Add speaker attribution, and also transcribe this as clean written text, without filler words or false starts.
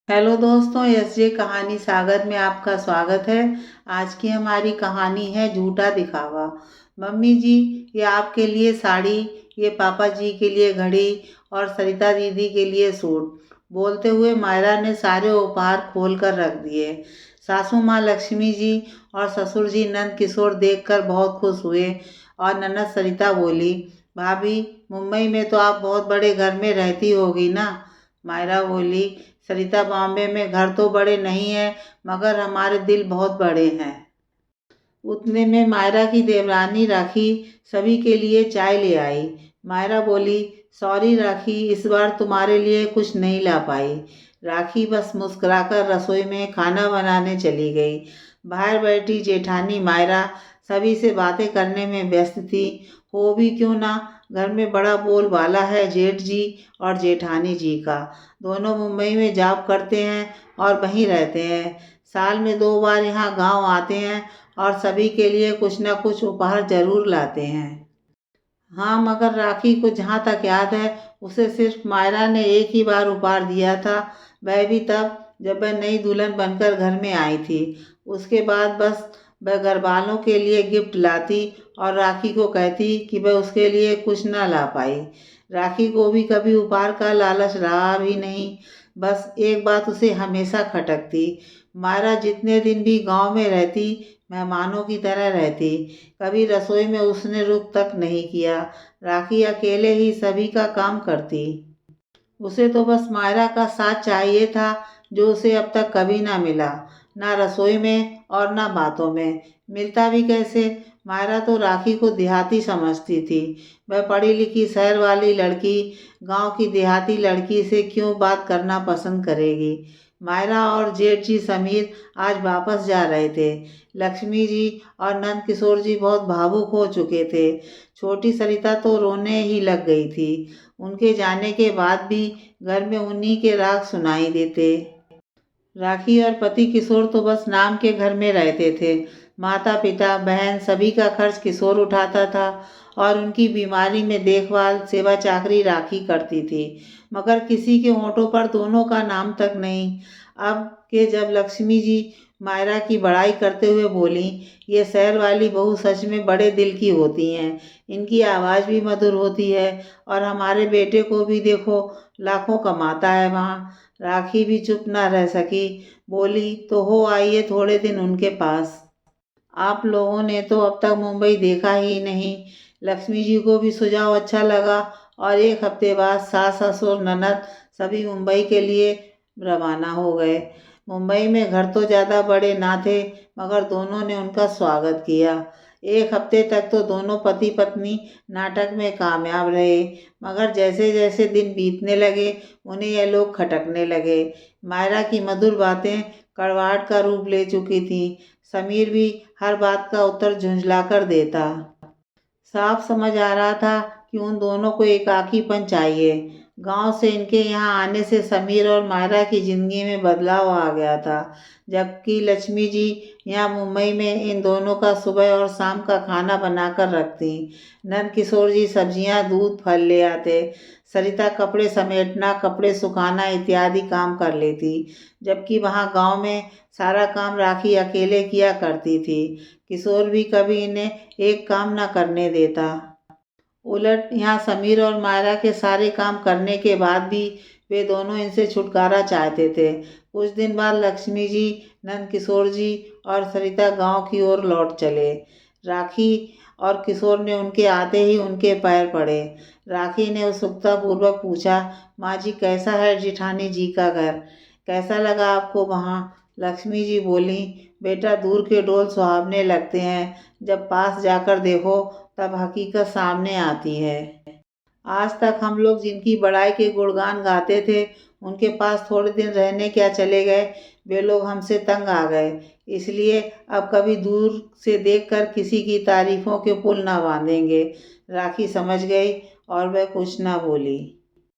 Speaker 1: Hello दोस्तों, SJ कहानी सागर में आपका स्वागत है। आज की हमारी कहानी है झूठा दिखावा। मम्मी जी, ये आपके लिए साड़ी, ये पापा जी के लिए घड़ी और सरिता दीदी के लिए सूट। बोलते हुए मायरा ने सारे उपहार खोल कर रख दिए। सासू माँ लक्ष्मी जी और ससुर जी नंद किशोर देखकर बहुत खुश हुए और ननद सरिता बोली, भाभी, मुंबई में तो आप बहुत बड़े घर में रहती होगी ना। मायरा बोली, सरिता, बॉम्बे में घर तो बड़े नहीं हैं, मगर हमारे दिल बहुत बड़े हैं। उतने में मायरा की देवरानी राखी सभी के लिए चाय ले आई। मायरा बोली, सॉरी राखी, इस बार तुम्हारे लिए कुछ नहीं ला पाई। राखी बस मुस्कुराकर रसोई में खाना बनाने चली गई। बाहर बैठी जेठानी मायरा सभी से बातें करने में व्यस्त थी। हो भी क्यों ना, घर में बड़ा बोलबाला है जेठ जी और जेठानी जी का। दोनों मुंबई में जॉब करते हैं और वहीं रहते हैं। साल में 2 बार यहाँ गांव आते हैं और सभी के लिए कुछ न कुछ उपहार जरूर लाते हैं। हाँ, मगर राखी को जहाँ तक याद है, उसे सिर्फ मायरा ने एक ही बार उपहार दिया था। वह भी तब जब वह नई दुल्हन बनकर घर में आई थी। उसके बाद बस वह घर वालों के लिए गिफ्ट लाती और राखी को कहती कि वह उसके लिए कुछ ना ला पाई। राखी को भी कभी उपहार का लालच रहा भी नहीं। बस एक बात उसे हमेशा खटकती, मायरा जितने दिन भी गांव में रहती, मेहमानों की तरह रहती। कभी रसोई में उसने रुक तक नहीं किया। राखी अकेले ही सभी का काम करती। उसे तो बस मायरा का साथ चाहिए था, जो उसे अब तक कभी ना मिला। ना रसोई में और ना बातों में। मिलता भी कैसे? मायरा तो राखी को देहाती समझती थी। वह पढ़ी लिखी शहर वाली लड़की गांव की देहाती लड़की से क्यों बात करना पसंद करेगी। मायरा और जेठ जी समीर आज वापस जा रहे थे। लक्ष्मी जी और नंद किशोर जी बहुत भावुक हो चुके थे। छोटी सरिता तो रोने ही लग गई थी। उनके जाने के बाद भी घर में उन्हीं के राग सुनाई देते। राखी और पति किशोर तो बस नाम के घर में रहते थे। माता पिता बहन सभी का खर्च किशोर उठाता था और उनकी बीमारी में देखभाल सेवा चाकरी राखी करती थी। मगर किसी के होठों पर दोनों का नाम तक नहीं। अब के जब लक्ष्मी जी मायरा की बड़ाई करते हुए बोली, ये शहर वाली बहू सच में बड़े दिल की होती हैं। इनकी आवाज़ भी मधुर होती है और हमारे बेटे को भी देखो, लाखों कमाता है वहाँ। राखी भी चुप ना रह सकी। बोली, तो हो आइए थोड़े दिन उनके पास। आप लोगों ने तो अब तक मुंबई देखा ही नहीं। लक्ष्मी जी को भी सुझाव अच्छा लगा और एक हफ्ते बाद सास ससुर ननद सभी मुंबई के लिए रवाना हो गए। मुंबई में घर तो ज़्यादा बड़े ना थे, मगर दोनों ने उनका स्वागत किया। एक हफ्ते तक तो दोनों पति पत्नी नाटक में कामयाब रहे, मगर जैसे जैसे दिन बीतने लगे उन्हें यह लोग खटकने लगे। मायरा की मधुर बातें कड़वाहट का रूप ले चुकी थी। समीर भी हर बात का उत्तर झुंझलाकर देता। साफ समझ आ रहा था कि उन दोनों को एकाकीपन चाहिए। गांव से इनके यहाँ आने से समीर और मायरा की जिंदगी में बदलाव आ गया था। जबकि लक्ष्मी जी यहाँ मुंबई में इन दोनों का सुबह और शाम का खाना बनाकर रखती। नंद किशोर जी सब्जियाँ दूध फल ले आते। सरिता कपड़े समेटना कपड़े सुखाना इत्यादि काम कर लेती। जबकि वहाँ गांव में सारा काम राखी अकेले किया करती थी। किशोर भी कभी इन्हें एक काम न करने देता। उलट यहाँ समीर और मायरा के सारे काम करने के बाद भी वे दोनों इनसे छुटकारा चाहते थे। कुछ दिन बाद लक्ष्मी जी, नंद किशोर जी और सरिता गांव की ओर लौट चले। राखी और किशोर ने उनके आते ही उनके पैर पड़े। राखी ने उत्सुकता पूर्वक पूछा, माँ जी, कैसा है जेठानी जी का घर? कैसा लगा आपको वहाँ? लक्ष्मी जी बोली, बेटा, दूर के डोल सुहावने लगते हैं, जब पास जाकर देखो तब हकीकत सामने आती है। आज तक हम लोग जिनकी बड़ाई के गुणगान गाते थे, उनके पास थोड़े दिन रहने क्या चले गए, वे लोग हमसे तंग आ गए। इसलिए अब कभी दूर से देखकर किसी की तारीफों के पुल ना बांधेंगे। राखी समझ गई और वह कुछ ना बोली।